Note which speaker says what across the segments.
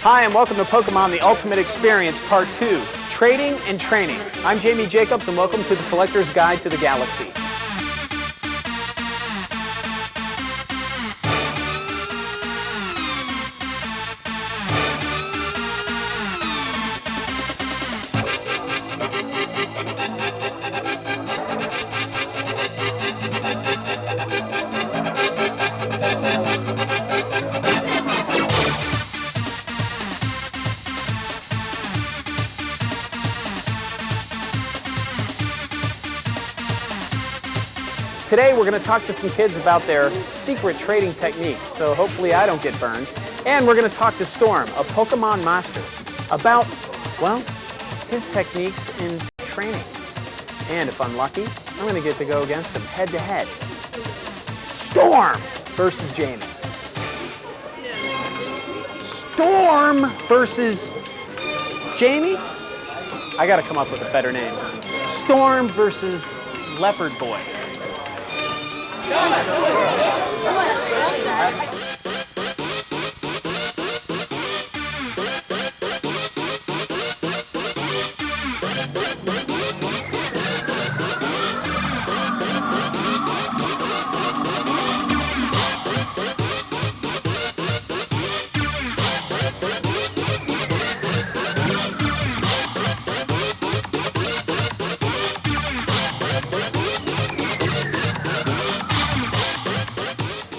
Speaker 1: Hi, and welcome to Pokemon The Ultimate Experience Part 2, Trading and Training. I'm Jamie Jacobs, and welcome to the Collector's Guide to the Galaxy. Today we're going to talk to some kids about their secret trading techniques, so hopefully I don't get burned. And we're going to talk to Storm, a Pokemon master, about, well, his techniques in training. And if I'm lucky, I'm going to get to go against him head to head. Storm versus Jamie. Storm versus Jamie? I got to come up with a better name. Storm versus Leopard Boy.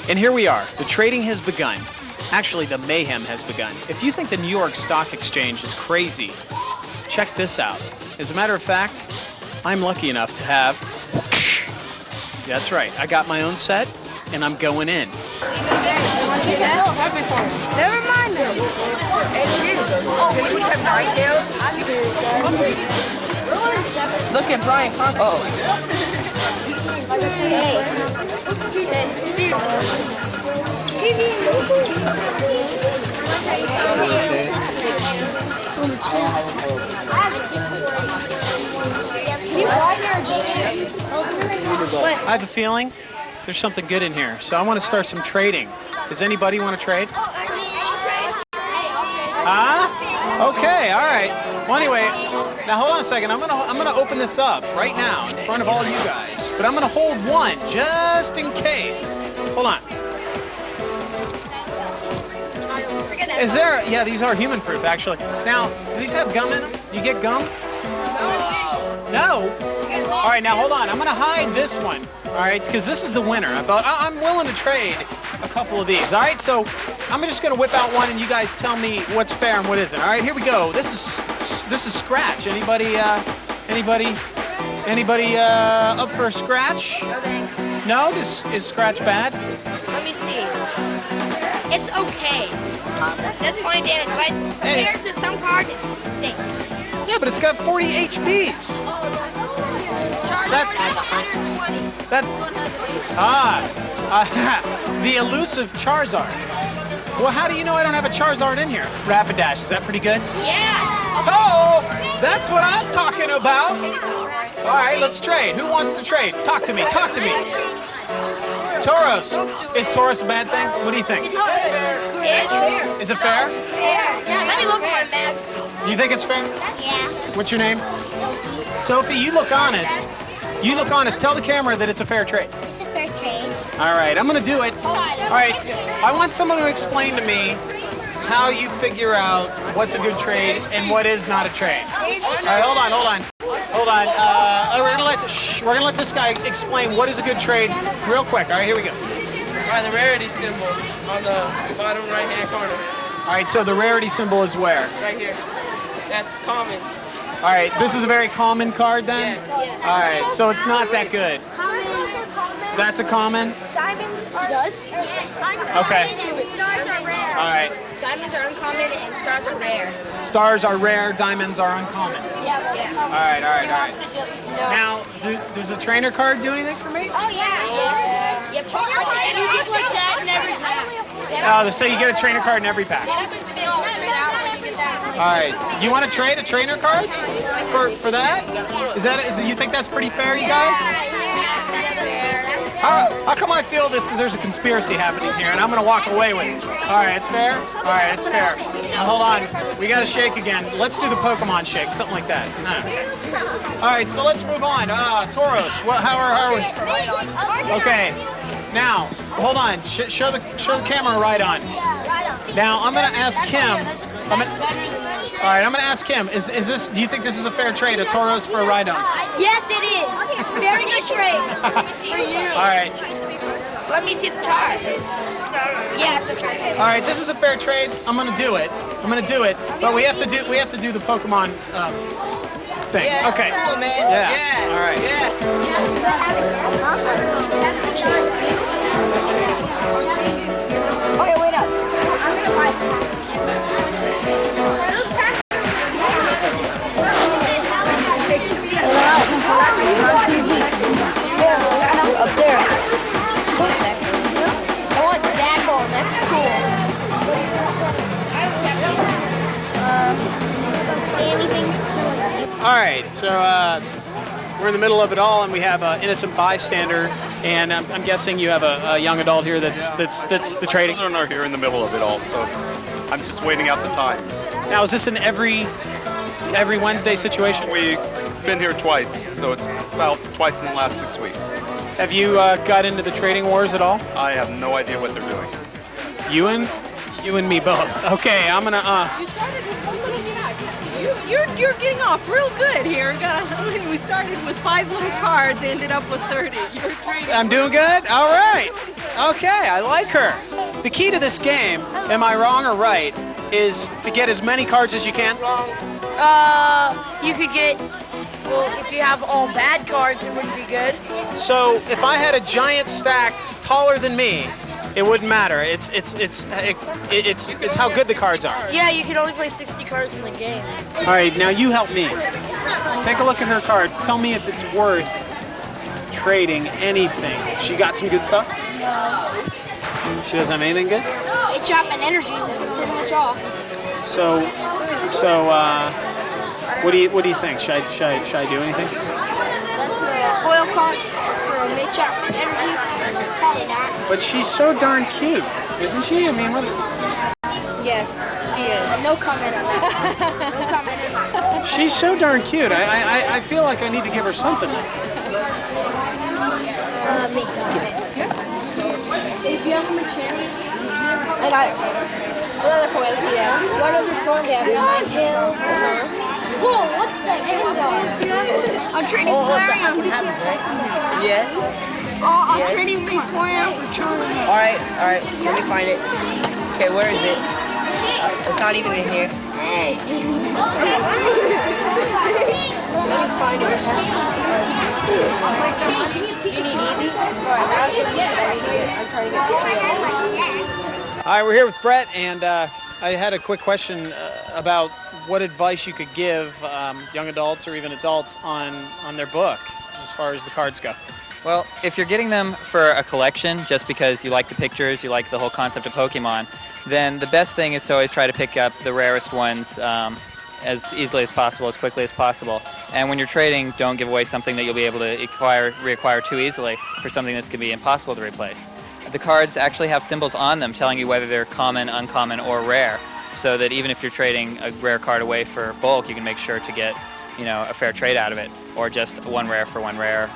Speaker 1: And here we are. The trading has begun. Actually, the mayhem has begun. If you think the New York Stock Exchange is crazy, check this out. As a matter of fact, I'm lucky enough to have... That's right. I got my own set, and I'm going in.
Speaker 2: Never mind them. Look at Brian Constantly.
Speaker 1: I have a feeling there's something good in here, so I want to start some trading. Does anybody want to trade? Huh? Okay, all right. Well, anyway, now hold on a second. I'm gonna open this up right now in front of all you guys, but I'm gonna hold one just in case. Hold on. Is there? Yeah, these are human-proof, actually. Now, do these have gum in them? You get gum? No. All right, now hold on. I'm gonna hide this one. All right, because this is the winner. I'm willing to trade a couple of these. All right, so I'm just gonna whip out one, and you guys tell me what's fair and what isn't. All right, here we go. This is Scratch. Anybody up for a Scratch?
Speaker 3: No thanks.
Speaker 1: No? Is Scratch bad?
Speaker 3: Let me see. It's okay. That's 20 damage, but compared to some cards, it stinks.
Speaker 1: Yeah, but it's got 40 HPs.
Speaker 3: Charizard has 120.
Speaker 1: The elusive Charizard. Well, how do you know I don't have a Charizard in here? Rapidash, is that pretty good?
Speaker 3: Yeah.
Speaker 1: Oh, that's what I'm talking about. All right, let's trade. Who wants to trade? Talk to me. Talk to me. Tauros. Is Tauros a bad thing? What do you think? Is it fair?
Speaker 3: Yeah, let me look for it, man.
Speaker 1: You think it's fair?
Speaker 3: Yeah.
Speaker 1: What's your name? Sophie, you look honest. You look honest. Tell the camera that it's a fair trade.
Speaker 3: It's a fair trade.
Speaker 1: All right, I'm going to do it. All right, I want someone to explain to me how you figure out what's a good trade and what is not a trade. All right, hold on. We're gonna let this guy explain what is a good trade real quick. All right, here we go.
Speaker 4: By the rarity symbol on the bottom right-hand corner.
Speaker 1: All right, so the rarity symbol is where?
Speaker 4: Right here. That's common.
Speaker 1: All right, this is a very common card then?
Speaker 4: Yeah.
Speaker 1: All right, so it's not that good. That's a common?
Speaker 3: Diamonds are... Yes.
Speaker 1: Okay.
Speaker 3: Stars are rare.
Speaker 1: All right.
Speaker 3: Diamonds are uncommon and stars are rare.
Speaker 1: Stars are rare, diamonds are uncommon.
Speaker 3: Yeah.
Speaker 1: All right. Now, does the trainer card do anything for me?
Speaker 3: Oh, yeah. Yep. You get like that in every pack.
Speaker 1: Oh, they say you get a trainer card in every pack. All right. You want to trade a trainer card for that? Is you think that's pretty fair, you guys?
Speaker 3: Yeah.
Speaker 1: How come I feel there's a conspiracy happening here, and I'm going to walk away with it? All right, it's fair? All right, it's fair. Now, hold on. We got to shake again. Let's do the Pokemon shake, something like that. All right, so let's move on. Tauros, how are we? Okay. Now, hold on. Show the camera right on. Now, I'm going to ask Kim. All right, I'm going to ask him. Is this? Do you think this is a fair trade, a Tauros for a Rhydon?
Speaker 3: Yes, it is. Very good trade. For you.
Speaker 1: All right.
Speaker 3: Let me see the chart. Yeah, it's a trade.
Speaker 1: All right, this is a fair trade. I'm going to do it. But we have to do the Pokemon thing.
Speaker 2: Yeah,
Speaker 1: okay.
Speaker 2: Cool, man.
Speaker 1: Yeah. All right.
Speaker 2: Yeah.
Speaker 3: Okay, wait up. I'm gonna buy it. Up there. I want that one. That's cool. See anything?
Speaker 1: All right. So we're in the middle of it all, and we have an innocent bystander, and I'm guessing you have a young adult here that's the trading.
Speaker 5: Children are here in the middle of it all, so I'm just waiting out the time.
Speaker 1: Now, is this an every Wednesday situation?
Speaker 5: We've been here twice, so it's about twice in the last 6 weeks.
Speaker 1: Have you got into the trading wars at all?
Speaker 5: I have no idea what they're doing.
Speaker 1: You and me both. Okay, I'm gonna.
Speaker 2: You started with one little You're getting off real good here. We started with 5 little cards, ended up with 30. You're trading.
Speaker 1: I'm doing good? All right. Okay, I like her. The key to this game, am I wrong or right, is to get as many cards as you can?
Speaker 2: You could get, well, if you have all bad cards, it wouldn't be good.
Speaker 1: So if I had a giant stack taller than me, it wouldn't matter. It's how good the cards are.
Speaker 2: Yeah, you can only play 60 cards in the game.
Speaker 1: All right, now you help me. Take a look at her cards. Tell me if it's worth trading anything. She got some good stuff?
Speaker 3: No.
Speaker 1: She doesn't have anything good?
Speaker 3: It's dropping energy, so it's pretty much all.
Speaker 1: So, what do you think? Should I do anything?
Speaker 3: That's a foil card for a mid-chop energy. Probably not.
Speaker 1: But she's so darn cute, isn't she? I mean, what?
Speaker 2: Yes, she is.
Speaker 3: No comment on that. No comment on that.
Speaker 1: She's so darn cute. I feel like I need to give her something.
Speaker 3: If you have a chance, I got it. What other foils do you have? What other foils do you have? Ninetales. Whoa, what's that? I'm trading Flareon.
Speaker 2: Yes.
Speaker 3: Oh, I'm trading Flareon for Charlie.
Speaker 2: All right. Let me find it. Okay, where is it? It's not even in here.
Speaker 3: Hey.
Speaker 2: Let me find it. You need Eevee?
Speaker 1: All right, we're here with Brett, and I had a quick question about what advice you could give young adults or even adults on their book as far as the cards go.
Speaker 6: Well, if you're getting them for a collection just because you like the pictures, you like the whole concept of Pokemon, then the best thing is to always try to pick up the rarest ones as easily as possible, as quickly as possible. And when you're trading, don't give away something that you'll be able to reacquire too easily for something that's going to be impossible to replace. The cards actually have symbols on them telling you whether they're common, uncommon, or rare, so that even if you're trading a rare card away for bulk, you can make sure to get, a fair trade out of it, or just one rare for one rare,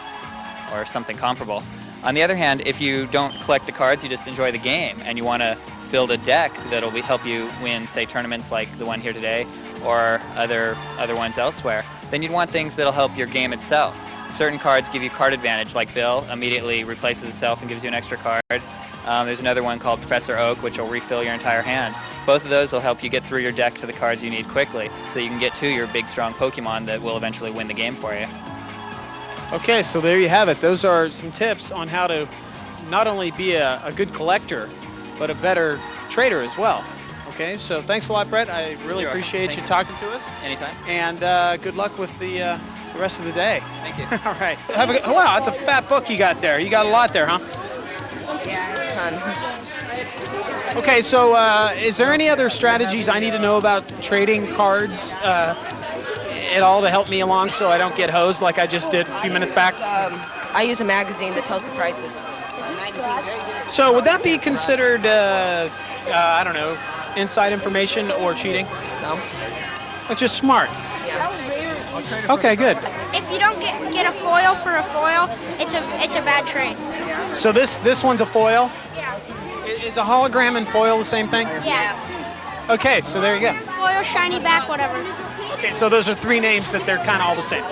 Speaker 6: or something comparable. On the other hand, if you don't collect the cards, you just enjoy the game, and you want to build a deck that'll help you win, say, tournaments like the one here today, or other ones elsewhere, then you'd want things that'll help your game itself. Certain cards give you card advantage, like Bill immediately replaces itself and gives you an extra card. There's another one called Professor Oak, which will refill your entire hand. Both of those will help you get through your deck to the cards you need quickly, so you can get to your big, strong Pokemon that will eventually win the game for you.
Speaker 1: Okay, so there you have it. Those are some tips on how to not only be a good collector, but a better trader as well. Okay, so thanks a lot, Brett. I really appreciate you talking to us.
Speaker 6: Anytime.
Speaker 1: And good luck with the rest of the day.
Speaker 6: Thank you.
Speaker 1: All right. Have a good, wow, that's a fat book you got there. You got a lot there, huh?
Speaker 2: Yeah, a ton.
Speaker 1: Okay, so is there any other strategies I need to know about trading cards at all to help me along so I don't get hosed like I just did a few minutes back?
Speaker 2: I use a magazine that tells the prices.
Speaker 1: So would that be considered, I don't know, inside information or cheating?
Speaker 2: No.
Speaker 1: It's just smart. Okay, good.
Speaker 3: If you don't get a foil for a foil, it's a bad trade.
Speaker 1: So this one's a foil?
Speaker 3: Yeah.
Speaker 1: Is a hologram and foil the same thing?
Speaker 3: Yeah.
Speaker 1: Okay, so there you go.
Speaker 3: Foil, shiny back, whatever.
Speaker 1: Okay, so those are 3 names that they're kind of all the same.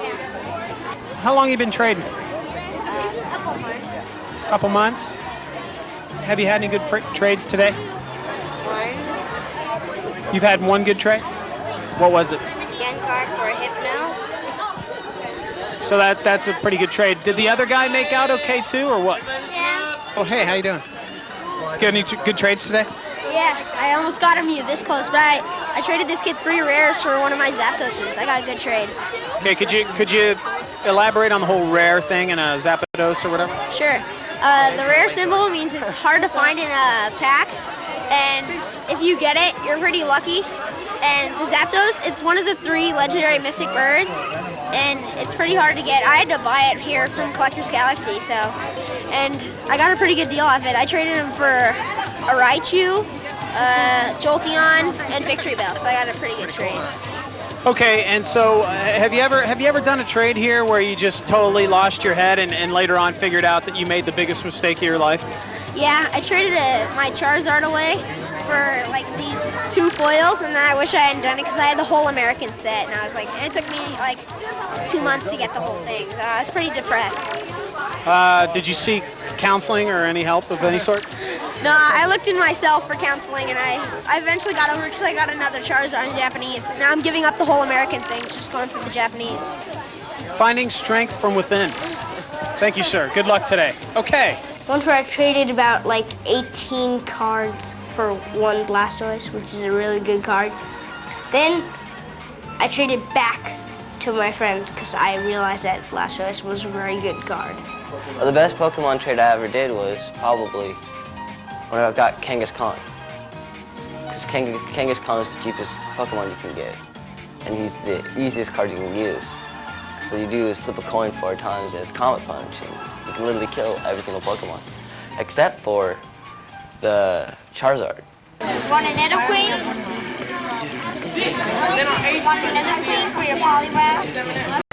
Speaker 1: How long have you been trading? Couple months. Have you had any good trades today? You've had one good trade? What was it?
Speaker 3: Yen card for a Hypno.
Speaker 1: So that's a pretty good trade. Did the other guy make out okay too, or what?
Speaker 3: Yeah.
Speaker 1: Oh, hey, how you doing? Got any good trades today?
Speaker 3: Yeah, I almost got him this close, but I traded this kid 3 rares for one of my Zapdoses. I got a good trade.
Speaker 1: Okay, could you elaborate on the whole rare thing in a Zapdos or whatever?
Speaker 3: Sure. The rare symbol means it's hard to find in a pack, and if you get it, you're pretty lucky. And the Zapdos, it's one of the 3 legendary mystic birds, and it's pretty hard to get. I had to buy it here from Collector's Galaxy, and I got a pretty good deal off it. I traded him for a Raichu, Jolteon, and Victory Bell, so I got a pretty good trade.
Speaker 1: Okay, and so have you ever done a trade here where you just totally lost your head and later on figured out that you made the biggest mistake of your life?
Speaker 3: Yeah, I traded my Charizard away for like these 2 foils, and then I wish I hadn't done it because I had the whole American set, and I was like, and it took me like 2 months to get the whole thing. So I was pretty depressed.
Speaker 1: Did you seek counseling or any help of any sort?
Speaker 3: No, I looked in myself for counseling, and I eventually got over it because I got another Charizard in Japanese. Now I'm giving up the whole American thing, just going for the Japanese.
Speaker 1: Finding strength from within. Thank you, sir. Good luck today. Okay.
Speaker 7: Once where I traded about like 18 cards for 1 Blastoise, which is a really good card. Then I traded back to my friend because I realized that Blastoise was a very good card.
Speaker 8: Well, the best Pokemon trade I ever did was probably when I got Kangaskhan. Because Kangaskhan is the cheapest Pokemon you can get. And he's the easiest card you can use. So you do is flip a coin 4 times and it's Comet Punch. And you can literally kill every single Pokemon. Except for the Charizard.
Speaker 3: Want a Nidoqueen? Want a Nidoqueen for your Poliwrath?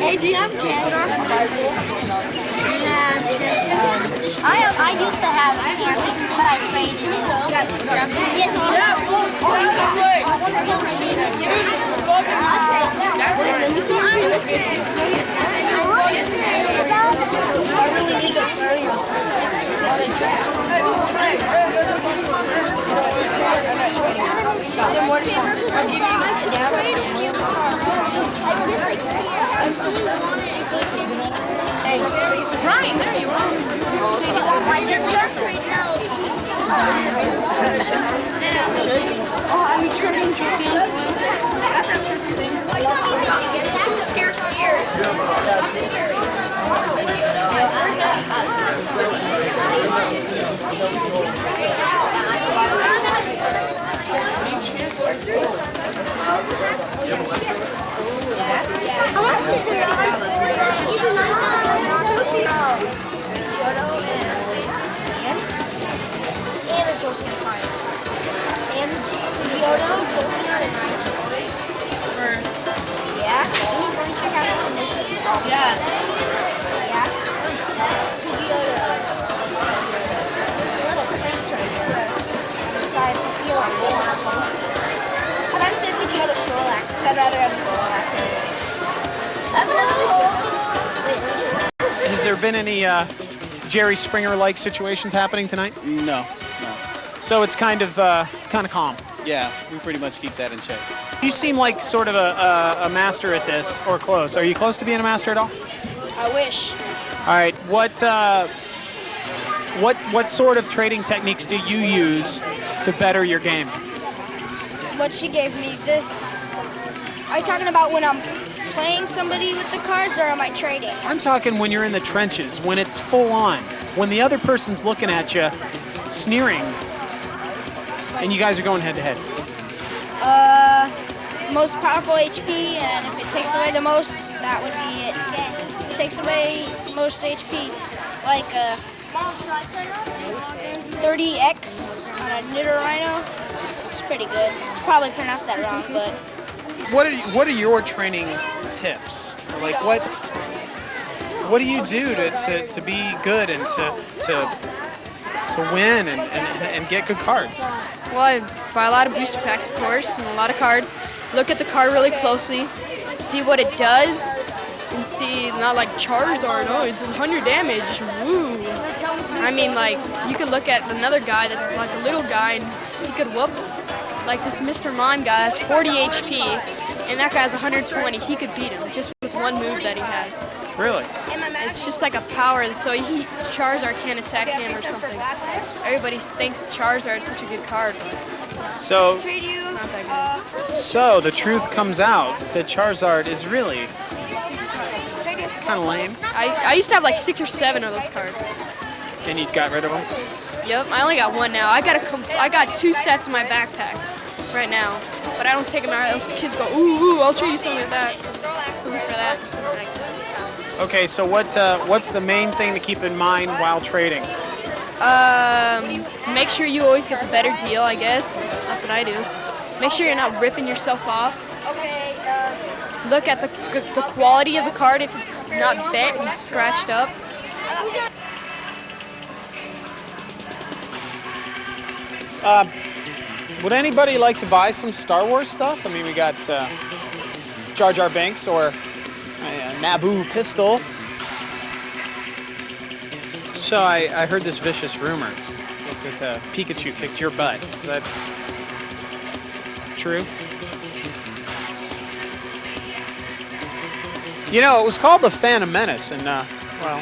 Speaker 3: Hey, do you have Canada? I used to have Canada, but I traded it. Yes,
Speaker 2: Ryan, there you are.
Speaker 3: Oh, are you trading chicken? Here's here.
Speaker 1: Has there been any Jerry Springer-like situations happening tonight?
Speaker 9: No.
Speaker 1: So it's kind of calm.
Speaker 9: Yeah, we pretty much keep that in check.
Speaker 1: You seem like sort of a master at this, or close. Are you close to being a master at all?
Speaker 3: I wish.
Speaker 1: All right. What sort of trading techniques do you use to better your game?
Speaker 3: What she gave me, this. Are you talking about when I'm playing somebody with the cards, or am I trading?
Speaker 1: I'm talking when you're in the trenches, when it's full on, when the other person's looking at you, sneering, and you guys are going head to head.
Speaker 3: Most powerful HP, and if it takes away the most That would be it. Takes away most HP, like 30X on a Nidorino. It's pretty good. Probably pronounced that wrong, but
Speaker 1: What are your training tips? Like what do you do to be good and to win and get good cards?
Speaker 2: Well, I buy a lot of booster packs, of course, and a lot of cards. Look at the card really closely, see what it does, and see, not like Charizard, oh, it's 100 damage, woo. I mean, like, you could look at another guy that's like a little guy, and he could whoop. Like this Mr. Mon guy has 40 HP, and that guy has 120. He could beat him just with one move that he has.
Speaker 1: Really?
Speaker 2: It's just like a power, so Charizard can't attack him or something. Everybody thinks Charizard is such a good card.
Speaker 1: So,
Speaker 2: Not that good.
Speaker 1: so the truth comes out that Charizard is really kind of lame,
Speaker 2: I used to have like 6 or 7 of those cards.
Speaker 1: and you got rid of them.
Speaker 2: Yep, I only got 1 now. I got 2 sets in my backpack right now, but I don't take them out else the kids go, ooh, I'll trade you something like that. Something for that, something like that.
Speaker 1: Okay, so what's the main thing to keep in mind while trading?
Speaker 2: Make sure you always get the better deal, I guess. That's what I do. Make sure you're not ripping yourself off. Look at the quality of the card if it's not bent and scratched up.
Speaker 1: Would anybody like to buy some Star Wars stuff? I mean, we got Jar Jar Binks or a Naboo pistol. So I heard this vicious rumor that Pikachu kicked your butt. Is that true? You know, it was called the Phantom Menace, and well,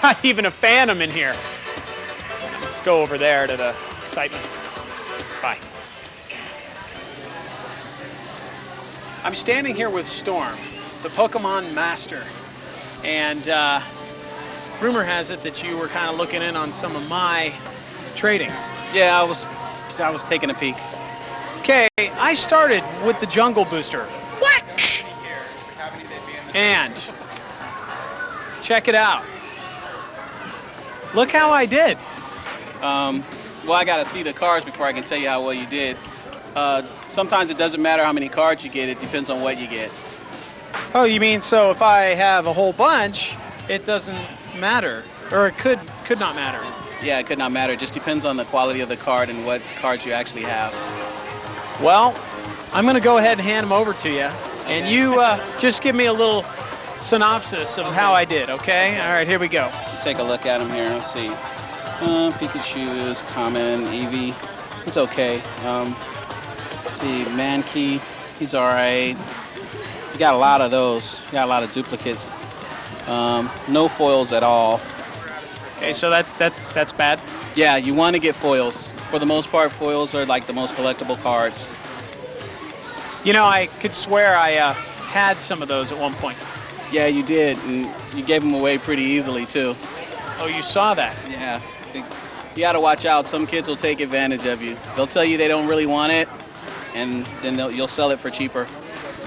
Speaker 1: not even a Phantom in here. Go over there to the excitement. Bye. I'm standing here with Storm, the Pokemon Master, and rumor has it that you were kind of looking in on some of my trading.
Speaker 9: Yeah, I was taking a peek.
Speaker 1: Okay, I started with the Jungle Booster. What? And check it out. Look how I did.
Speaker 9: Well, I got to see the cards before I can tell you how well you did. Sometimes it doesn't matter how many cards you get. It depends on what you get.
Speaker 1: Oh, you mean so if I have a whole bunch, it doesn't matter, or it could not matter?
Speaker 9: Yeah, it could not matter. It just depends on the quality of the card and what cards you actually have.
Speaker 1: Well, I'm going to go ahead and hand them over to you, and you just give me a little synopsis of how I did, okay? All right, here we go.
Speaker 9: Take a look at them here. Let's see. Pikachu is common. Eevee, he's okay. Let's see. Mankey, he's all right. You got a lot of those. You got a lot of duplicates. No foils at all.
Speaker 1: Okay, so that's bad.
Speaker 9: Yeah, you want to get foils. For the most part, foils are like the most collectible cards.
Speaker 1: You know, I could swear I had some of those at one point.
Speaker 9: Yeah, you did, and you gave them away pretty easily too.
Speaker 1: Oh, you saw that?
Speaker 9: Yeah. You got to watch out. Some kids will take advantage of you. They'll tell you they don't really want it, and then you'll sell it for cheaper.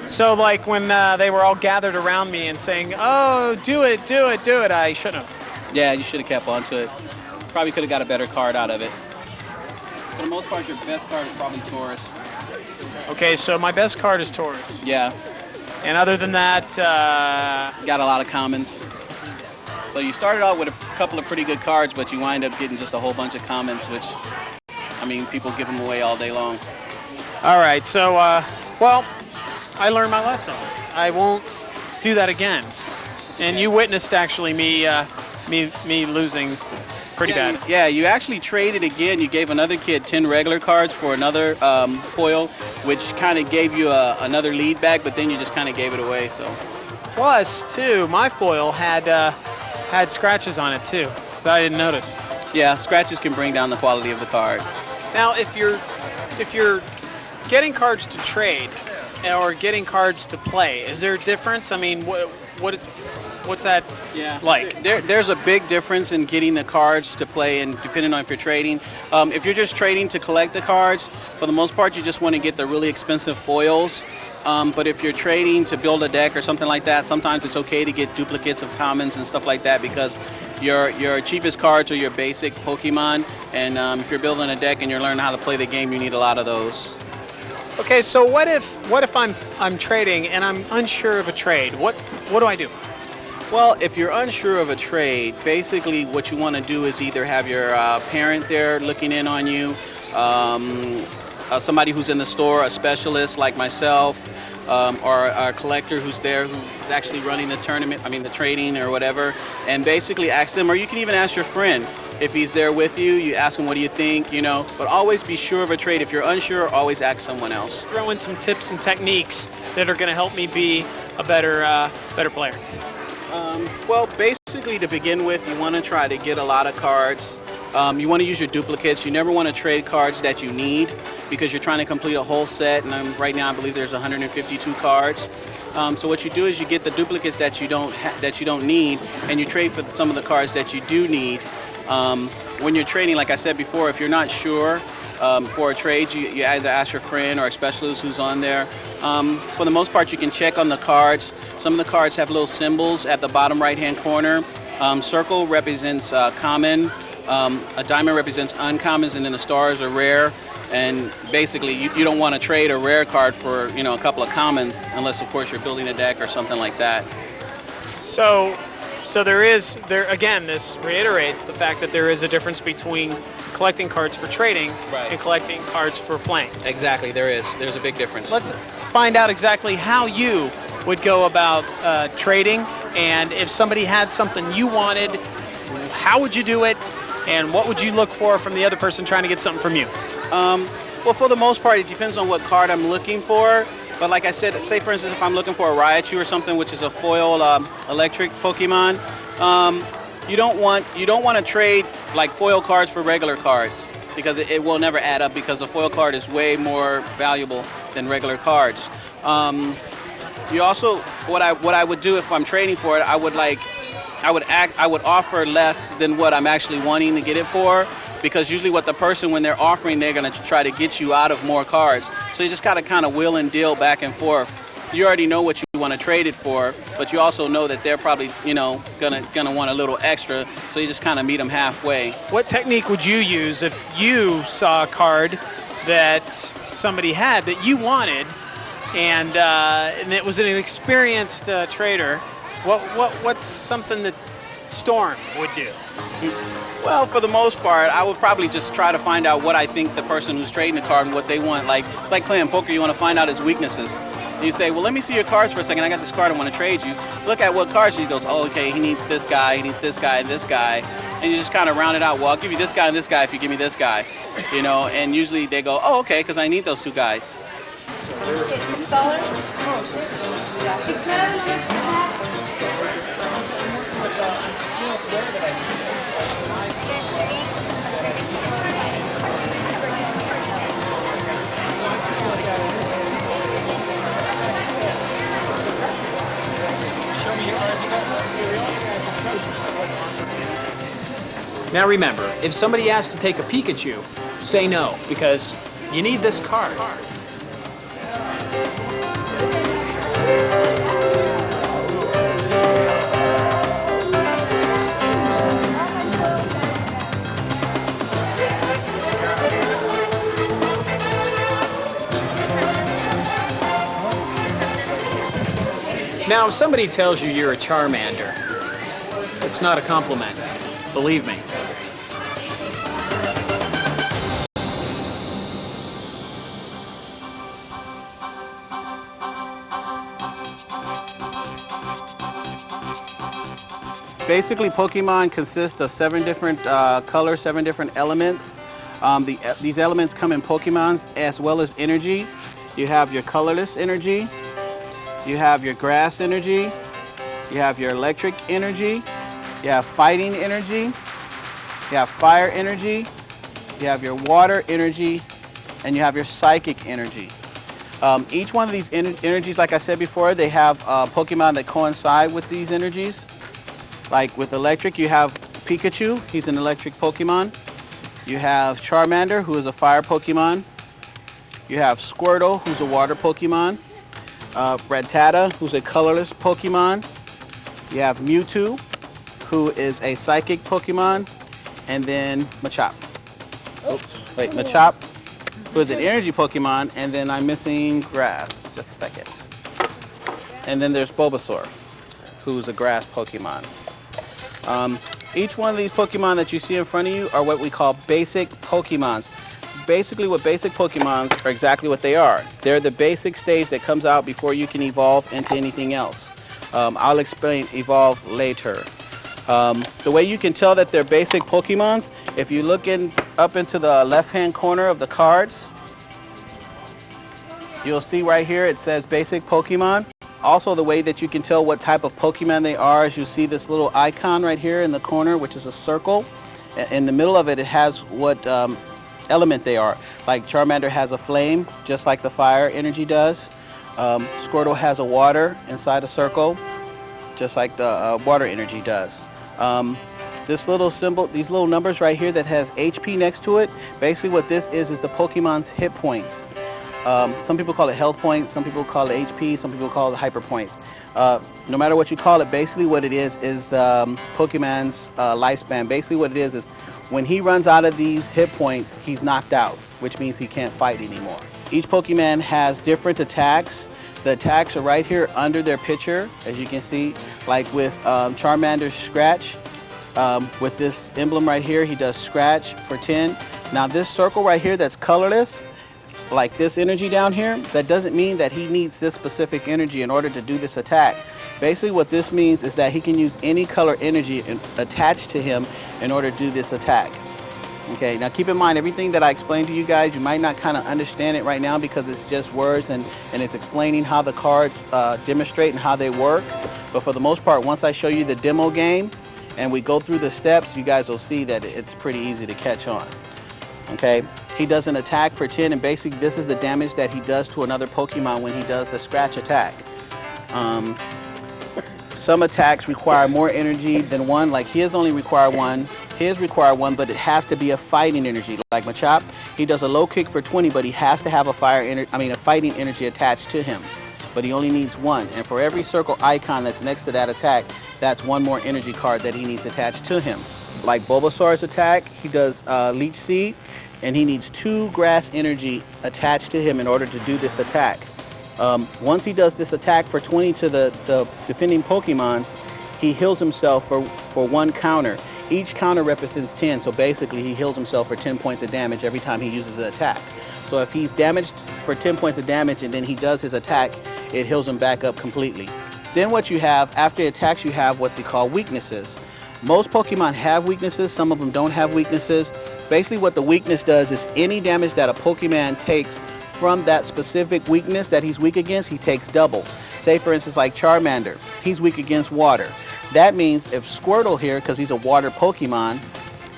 Speaker 1: So, like when they were all gathered around me and saying, "Oh, do it," I shouldn't have.
Speaker 9: Yeah, you should have kept on to it. Probably could have got a better card out of it. For the most part, your best card is probably Taurus.
Speaker 1: Okay, so my best card is Taurus.
Speaker 9: Yeah.
Speaker 1: And other than that,
Speaker 9: you got a lot of commons. So you started out with a couple of pretty good cards, but you wind up getting just a whole bunch of commons, which, I mean, people give them away all day long.
Speaker 1: All right, so, well, I learned my lesson. I won't do that again. And you witnessed, actually, me losing pretty bad.
Speaker 9: Yeah, you actually traded again. You gave another kid 10 regular cards for another foil, which kind of gave you another lead back, but then you just kind of gave it away. So.
Speaker 1: Plus, too, my foil had scratches on it, too, so I didn't notice.
Speaker 9: Yeah, scratches can bring down the quality of the card.
Speaker 1: Now, if you're getting cards to trade or getting cards to play, is there a difference? I mean, what's that like?
Speaker 9: There's a big difference in getting the cards to play and depending on if you're trading. If you're just trading to collect the cards, for the most part, you just want to get the really expensive foils. But if you're trading to build a deck or something like that, sometimes it's okay to get duplicates of commons and stuff like that because your cheapest cards are your basic Pokemon. And if you're building a deck and you're learning how to play the game, you need a lot of those.
Speaker 1: Okay, so what if I'm trading and I'm unsure of a trade? What do I do?
Speaker 9: Well, if you're unsure of a trade, basically what you want to do is either have your parent there looking in on you, somebody who's in the store, a specialist like myself, or a collector who's there who's actually running the tournament, the trading or whatever, and basically ask them, or you can even ask your friend. If he's there with you, you ask him, what do you think, but always be sure of a trade. If you're unsure, always ask someone else.
Speaker 1: Throw in some tips and techniques that are going to help me be a better player.
Speaker 9: Well, basically to begin with, you want to try to get a lot of cards. You want to use your duplicates. You never want to trade cards that you need because you're trying to complete a whole set, and right now I believe there's 152 cards. So what you do is you get the duplicates that you don't need, and you trade for some of the cards that you do need. When you're trading, like I said before, if you're not sure for a trade, you either ask your friend or a specialist who's on there. For the most part, you can check on the cards. Some of the cards have little symbols at the bottom right-hand corner. Circle represents common, a diamond represents uncommons, and then the stars are rare. And basically, you don't want to trade a rare card for a couple of commons, unless of course you're building a deck or something like that.
Speaker 1: So again, this reiterates the fact that there is a difference between collecting cards for trading and collecting cards for playing.
Speaker 9: Exactly, there's a big difference.
Speaker 1: Let's find out exactly how you would go about trading, and if somebody had something you wanted, how would you do it, and what would you look for from the other person trying to get something from you?
Speaker 9: Well, for the most part, it depends on what card I'm looking for. But like I said, say for instance, if I'm looking for a Raichu or something, which is a foil electric Pokemon, you don't want to trade like foil cards for regular cards because it will never add up because a foil card is way more valuable than regular cards. You also, what I would do if I'm trading for it, I would offer less than what I'm actually wanting to get it for. Because usually what the person, when they're offering, they're going to try to get you out of more cards. So you just got to kind of wheel and deal back and forth. You already know what you want to trade it for, but you also know that they're probably, gonna want a little extra. So you just kind of meet them halfway.
Speaker 1: What technique would you use if you saw a card that somebody had that you wanted, and it was an experienced trader? What's something that Storm would do?
Speaker 9: Well, for the most part, I would probably just try to find out what I think the person who's trading the card and what they want. Like, it's like playing poker. You want to find out his weaknesses. And you say, well, let me see your cards for a second. I got this card. I want to trade you. Look at what cards. He goes, oh, okay, he needs this guy. He needs this guy and this guy. And you just kind of round it out. Well, I'll give you this guy and this guy if you give me this guy. And usually they go, oh, okay, because I need those two guys.
Speaker 1: Now remember, if somebody asks to take a Pikachu, say no, because you need this card. Now, if somebody tells you you're a Charmander, it's not a compliment, believe me.
Speaker 9: Basically, Pokemon consists of 7 different colors, 7 different elements. These elements come in Pokemons as well as energy. You have your colorless energy, you have your grass energy, you have your electric energy, you have fighting energy, you have fire energy, you have your water energy, and you have your psychic energy. Each one of these energies, like I said before, they have Pokemon that coincide with these energies. Like with electric, you have Pikachu, he's an electric Pokemon. You have Charmander, who is a fire Pokemon. You have Squirtle, who's a water Pokemon. Rattata, who's a colorless Pokemon. You have Mewtwo, who is a psychic Pokemon. And then Machop. Oops, wait, Machop, who is an energy Pokemon. And then I'm missing Grass. Just a second. And then there's Bulbasaur, who's a grass Pokemon. Each one of these Pokemon that you see in front of you are what we call basic Pokemons. Basically, what basic Pokemons are exactly what they are. They're the basic stage that comes out before you can evolve into anything else. I'll explain evolve later. The way you can tell that they're basic Pokemons, if you look up into the left-hand corner of the cards, you'll see right here it says basic Pokemon. Also, the way that you can tell what type of Pokemon they are is you see this little icon right here in the corner, which is a circle. In the middle of it, it has what element they are. Like Charmander has a flame, just like the fire energy does. Squirtle has a water inside a circle, just like the water energy does. This little symbol, these little numbers right here that has HP next to it, basically what this is the Pokemon's hit points. Some people call it health points, some people call it HP, some people call it hyper points. No matter what you call it, basically what it is Pokemon's lifespan. Basically what it is when he runs out of these hit points, he's knocked out, which means he can't fight anymore. Each Pokemon has different attacks. The attacks are right here under their picture, as you can see, like with Charmander's Scratch. With this emblem right here, he does Scratch for 10. Now this circle right here that's colorless, like this energy down here, that doesn't mean that he needs this specific energy in order to do this attack. Basically what this means is that he can use any color energy attached to him in order to do this attack. Okay, now keep in mind everything that I explained to you guys, you might not kind of understand it right now because it's just words and it's explaining how the cards demonstrate and how they work. But for the most part, once I show you the demo game and we go through the steps, you guys will see that it's pretty easy to catch on. Okay, he does an attack for 10 and basically this is the damage that he does to another Pokemon when he does the Scratch attack. Some attacks require more energy than one, like his only require one. His require one, but it has to be a fighting energy. Like Machop, he does a low kick for 20, but he has to have a fighting energy attached to him. But he only needs one. And for every circle icon that's next to that attack, that's one more energy card that he needs attached to him. Like Bulbasaur's attack, he does Leech Seed, and he needs 2 grass energy attached to him in order to do this attack. Once he does this attack for 20 to the defending Pokemon, he heals himself for 1 counter. Each counter represents 10, so basically he heals himself for 10 points of damage every time he uses an attack. So if he's damaged for 10 points of damage and then he does his attack, it heals him back up completely. Then what you have, after attacks, you have what they call weaknesses. Most Pokemon have weaknesses, some of them don't have weaknesses. Basically what the weakness does is any damage that a Pokemon takes from that specific weakness that he's weak against, he takes double. Say for instance like Charmander, he's weak against water. That means if Squirtle here, because he's a water Pokemon,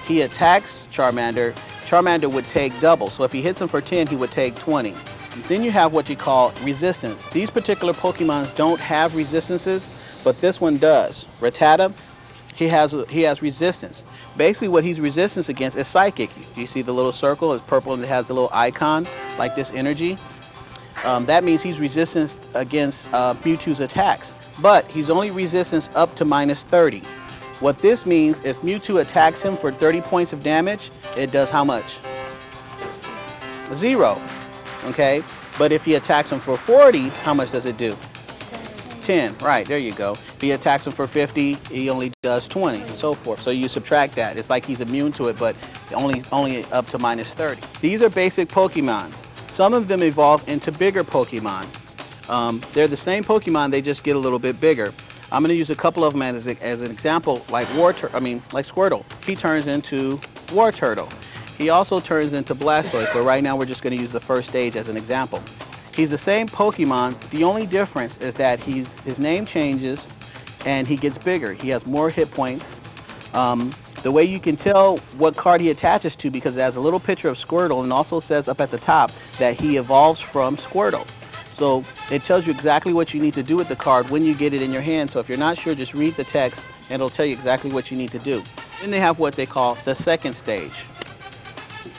Speaker 9: he attacks Charmander, Charmander would take double. So if he hits him for 10, he would take 20. Then you have what you call resistance. These particular Pokemons don't have resistances, but this one does. Rattata, he has resistance. Basically what he's resistance against is psychic. You see the little circle, it's purple and it has a little icon like this energy. That means he's resistance against Mewtwo's attacks. But he's only resistance up to -30. What this means, if Mewtwo attacks him for 30 points of damage, it does how much? 0. Okay? But if he attacks him for 40, how much does it do? 10. Right, there you go. If he attacks him for 50, he only does 20, and so forth. So you subtract that. It's like he's immune to it, but only up to -30. These are basic Pokemons. Some of them evolve into bigger Pokemon. They're the same Pokemon, they just get a little bit bigger. I'm going to use a couple of them as an example, like like Squirtle. He turns into Wartortle. He also turns into Blastoise, but right now we're just going to use the first stage as an example. He's the same Pokemon. The only difference is that his name changes and he gets bigger. He has more hit points. The way you can tell what card he attaches to, because it has a little picture of Squirtle and also says up at the top that he evolves from Squirtle. So it tells you exactly what you need to do with the card when you get it in your hand. So if you're not sure, just read the text and it'll tell you exactly what you need to do. Then they have what they call the second stage.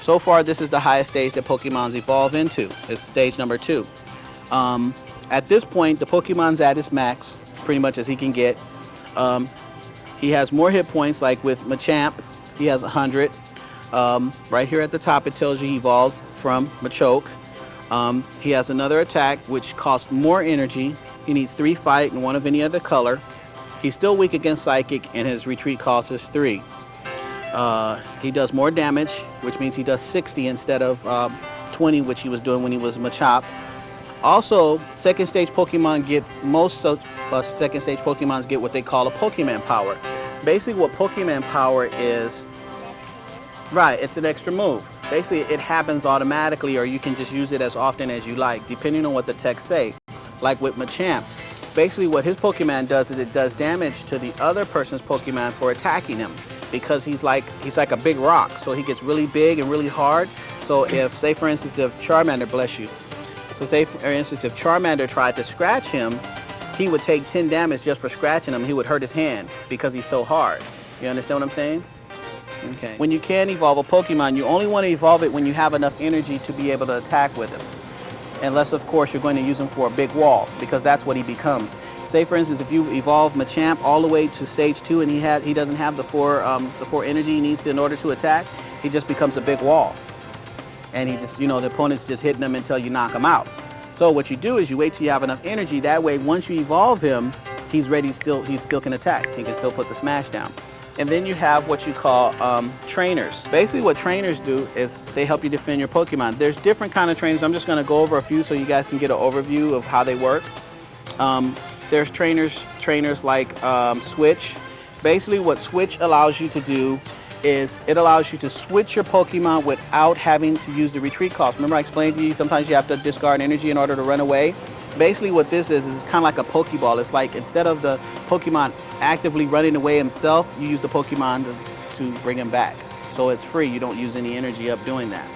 Speaker 9: So far, this is the highest stage that Pokemons evolve into. It's stage number 2. At this point, the Pokemon's at his max, pretty much as he can get. He has more hit points, like with Machamp, he has 100. Right here at the top, it tells you he evolved from Machoke. He has another attack, which costs more energy. He needs 3 fight and 1 of any other color. He's still weak against Psychic, and his retreat cost is 3. He does more damage, which means he does 60 instead of 20, which he was doing when he was Machop. Also, second stage Pokemon get, most second stage Pokemons get what they call a Pokemon Power. Basically what Pokemon Power is, right, it's an extra move. Basically it happens automatically, or you can just use it as often as you like, depending on what the text say. Like with Machamp, basically what his Pokemon does is it does damage to the other person's Pokemon for attacking him, because he's like a big rock, so he gets really big and really hard. So if, say for instance, if Charmander, bless you, so say for instance if Charmander tried to scratch him, he would take 10 damage just for scratching him. He would hurt his hand because he's so hard. You understand what I'm saying? Okay. When you can evolve a Pokemon, you only want to evolve it when you have enough energy to be able to attack with him. Unless, of course, you're going to use him for a big wall, because that's what he becomes. Say, for instance, if you evolve Machamp all the way to stage 2 and he doesn't have the four energy he needs in order to attack, he just becomes a big wall. And he just, the opponent's just hitting him until you knock him out. So what you do is you wait till you have enough energy. That way, once you evolve him, he's ready. He still can attack. He can still put the smash down. And then you have what you call trainers. Basically what trainers do is they help you defend your Pokemon. There's different kind of trainers. I'm just going to go over a few so you guys can get an overview of how they work. There's trainers like Switch. Basically what Switch allows you to do is it allows you to switch your Pokemon without having to use the retreat cost. Remember I explained to you sometimes you have to discard energy in order to run away? Basically what this is kind of like a Pokeball. It's like instead of the Pokemon actively running away himself, you use the Pokemon to bring him back. So it's free. You don't use any energy up doing that.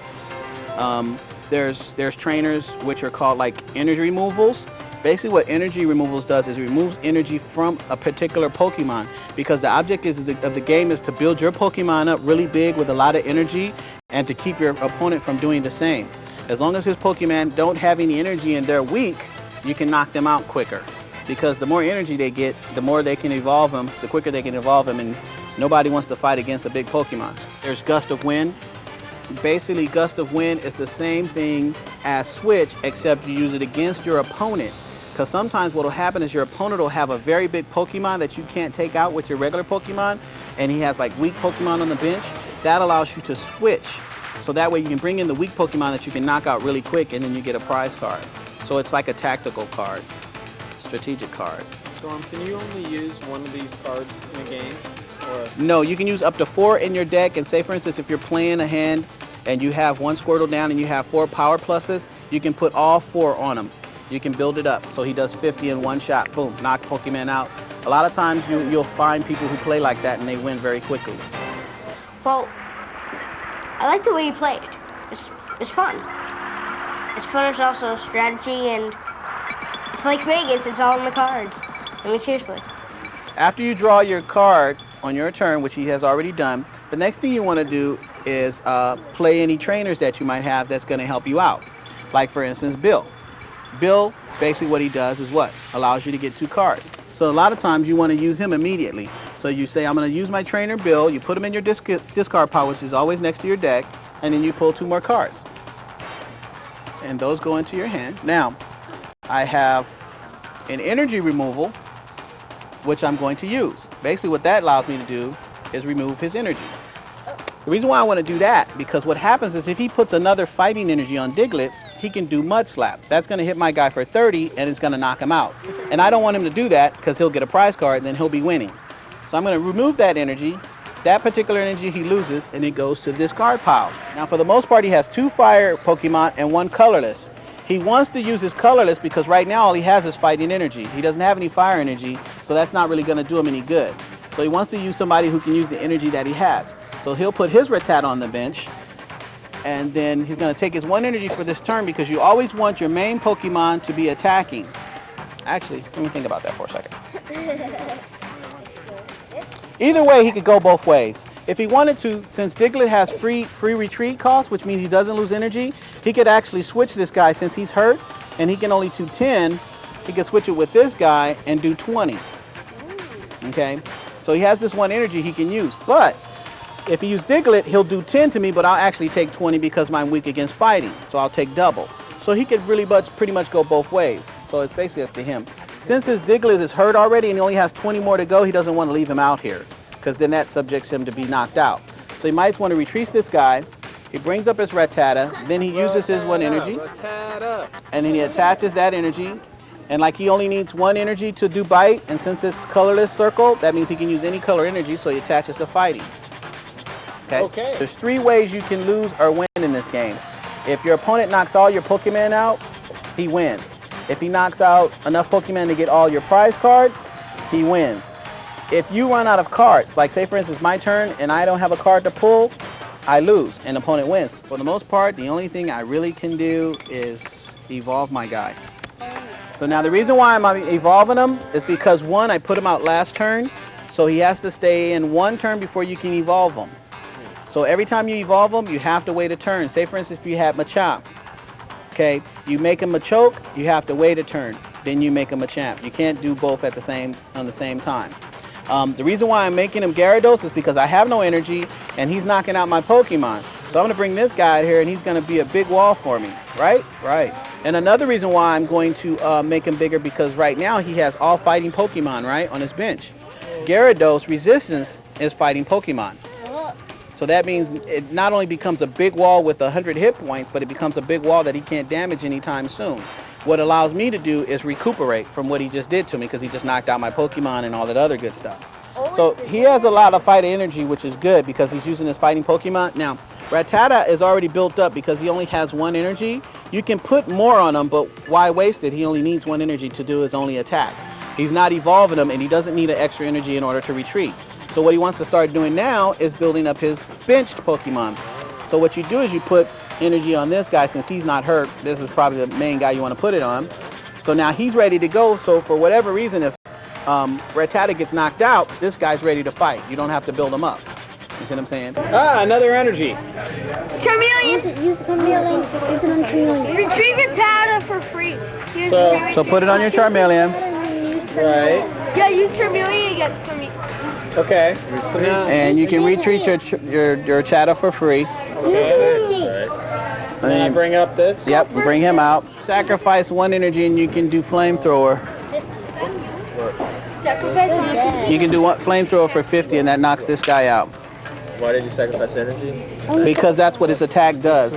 Speaker 9: There's trainers which are called like energy removals. Basically what energy removals does is it removes energy from a particular Pokemon, because the object of the game is to build your Pokemon up really big with a lot of energy and to keep your opponent from doing the same. As long as his Pokemon don't have any energy and they're weak, you can knock them out quicker, because the more energy they get, the more they can evolve them, the quicker they can evolve them, and nobody wants to fight against a big Pokemon. There's Gust of Wind. Basically, Gust of Wind is the same thing as Switch, except you use it against your opponent. Because sometimes what will happen is your opponent will have a very big Pokemon that you can't take out with your regular Pokemon, and he has like weak Pokemon on the bench. That allows you to switch. So that way you can bring in the weak Pokemon that you can knock out really quick, and then you get a prize card. So it's like a tactical card, strategic card.
Speaker 1: Storm, can you only use one of these cards in a game? Or?
Speaker 9: No, you can use up to 4 in your deck. And say, for instance, if you're playing a hand and you have 1 Squirtle down and you have 4 power pluses, you can put all 4 on him. You can build it up. So he does 50 in one shot. Boom, knock Pokemon out. A lot of times you'll find people who play like that and they win very quickly.
Speaker 7: Well, I like the way you played. It's fun. It's fun, it's also strategy, and it's like Vegas, it's all in the cards. I mean, seriously.
Speaker 9: After you draw your card on your turn, which he has already done, the next thing you want to do is play any trainers that you might have that's going to help you out. Like, for instance, Bill. Bill, basically what he does is what? Allows you to get 2 cards. So a lot of times you want to use him immediately. So you say, I'm going to use my trainer Bill, you put him in your discard pile, which is always next to your deck, and then you pull 2 more cards. And those go into your hand. Now, I have an energy removal, which I'm going to use. Basically what that allows me to do is remove his energy. The reason why I want to do that, because what happens is if he puts another fighting energy on Diglett, he can do Mud Slap. That's going to hit my guy for 30, and it's going to knock him out. And I don't want him to do that, because he'll get a prize card, and then he'll be winning. So I'm going to remove that energy. That particular energy he loses, and it goes to this card pile. Now, for the most part, he has 2 fire Pokemon and 1 colorless. He wants to use his colorless because right now all he has is fighting energy. He doesn't have any fire energy, so that's not really going to do him any good. So he wants to use somebody who can use the energy that he has. So he'll put his Rattata on the bench, and then he's going to take his 1 energy for this turn, because you always want your main Pokemon to be attacking. Actually, let me think about that for a second. Either way, he could go both ways. If he wanted to, since Diglett has free retreat cost, which means he doesn't lose energy, he could actually switch this guy since he's hurt, and he can only do 10 he can switch it with this guy and do 20. Okay, so he has this 1 energy he can use. But if he uses Diglett, he'll do 10 to me, but I'll actually take 20 because I'm weak against fighting. So I'll take double. So he could really pretty much go both ways. So it's basically up to him. Since his Diglett is hurt already and he only has 20 more to go, he doesn't want to leave him out here because then that subjects him to be knocked out. So he might want to retreat this guy. He brings up his Rattata. Then he uses his 1 energy. And then he attaches that energy. And like he only needs 1 energy to do bite. And since it's colorless circle, that means he can use any color energy. So he attaches to fighting. Okay. There's 3 ways you can lose or win in this game. If your opponent knocks all your Pokemon out, he wins. If he knocks out enough Pokemon to get all your prize cards, he wins. If you run out of cards, like say for instance my turn and I don't have a card to pull, I lose and the opponent wins. For the most part, the only thing I really can do is evolve my guy. So now the reason why I'm evolving him is because 1, I put him out last turn, so he has to stay in 1 turn before you can evolve him. So every time you evolve him, you have to wait a turn. Say for instance if you had Machop. Okay, you make him a choke, you have to wait a turn. Then you make him a champ. You can't do both at the same time. The reason why I'm making him Gyarados is because I have no energy and he's knocking out my Pokemon. So I'm going to bring this guy here and he's going to be a big wall for me, right? Right. And another reason why I'm going to make him bigger because right now he has all fighting Pokemon, right, on his bench. Gyarados resistance is fighting Pokemon. So that means it not only becomes a big wall with 100 hit points, but it becomes a big wall that he can't damage anytime soon. What allows me to do is recuperate from what he just did to me because he just knocked out my Pokemon and all that other good stuff. So he has a lot of fighting energy, which is good because he's using his fighting Pokemon. Now, Rattata is already built up because he only has 1 energy. You can put more on him, but why waste it? He only needs 1 energy to do his only attack. He's not evolving him, and he doesn't need an extra energy in order to retreat. So what he wants to start doing now is building up his benched Pokemon. So what you do is you put energy on this guy since he's not hurt. This is probably the main guy you want to put it on. So now he's ready to go. So for whatever reason, if Rattata gets knocked out, this guy's ready to fight. You don't have to build him up. You see what I'm saying?
Speaker 1: Ah, another energy.
Speaker 3: Charmeleon. Use Charmeleon. Use it on Charmeleon. Retrieve your Rattata for free.
Speaker 9: So put it on your Charmeleon.
Speaker 1: Right.
Speaker 3: Yeah, use Charmeleon against me.
Speaker 1: Okay.
Speaker 9: And you can retreat your Rattata for free.
Speaker 1: Okay. And then I bring up this?
Speaker 9: Yep, bring him out. Sacrifice 1 energy and you can do Flamethrower. You can do Flamethrower for 50 and that knocks this guy out.
Speaker 1: Why did you sacrifice energy?
Speaker 9: Because that's what his attack does.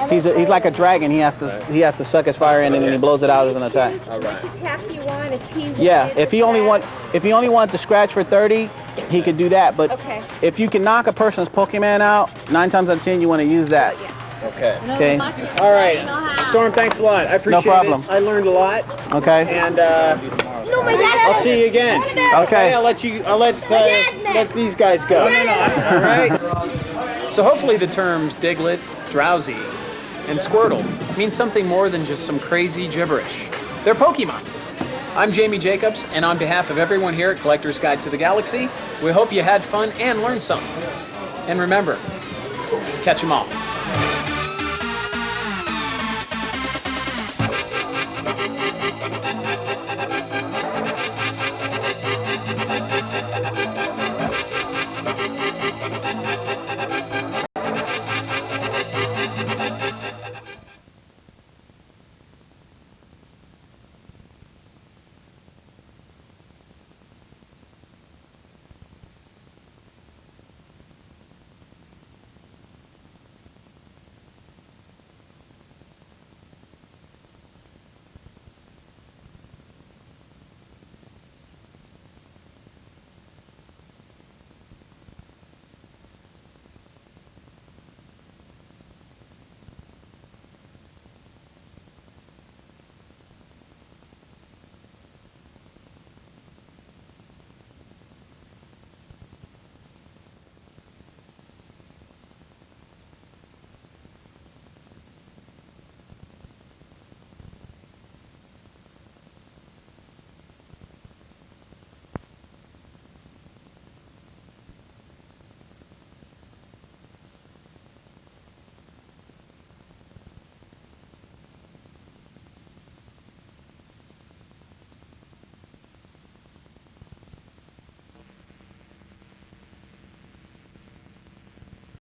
Speaker 9: He's like a dragon. He has to suck his fire in and then he blows it out as an attack.
Speaker 1: All right.
Speaker 3: Which attack you want if he
Speaker 9: Yeah, if he only wanted to scratch for 30, he could do that. But if you can knock a person's Pokemon out, 9 times out of 10 you want to use that.
Speaker 1: Okay.
Speaker 9: Okay.
Speaker 1: All right. Storm, thanks a lot. I appreciate
Speaker 9: problem.
Speaker 1: it. I learned a lot.
Speaker 9: Okay.
Speaker 1: And I'll see you again.
Speaker 9: Okay.
Speaker 1: I'll let these guys go. All right. So hopefully the terms Diglett, Drowsy, and Squirtle mean something more than just some crazy gibberish. They're Pokemon. I'm Jamie Jacobs, and on behalf of everyone here at Collector's Guide to the Galaxy, we hope you had fun and learned something. And remember, catch 'em all.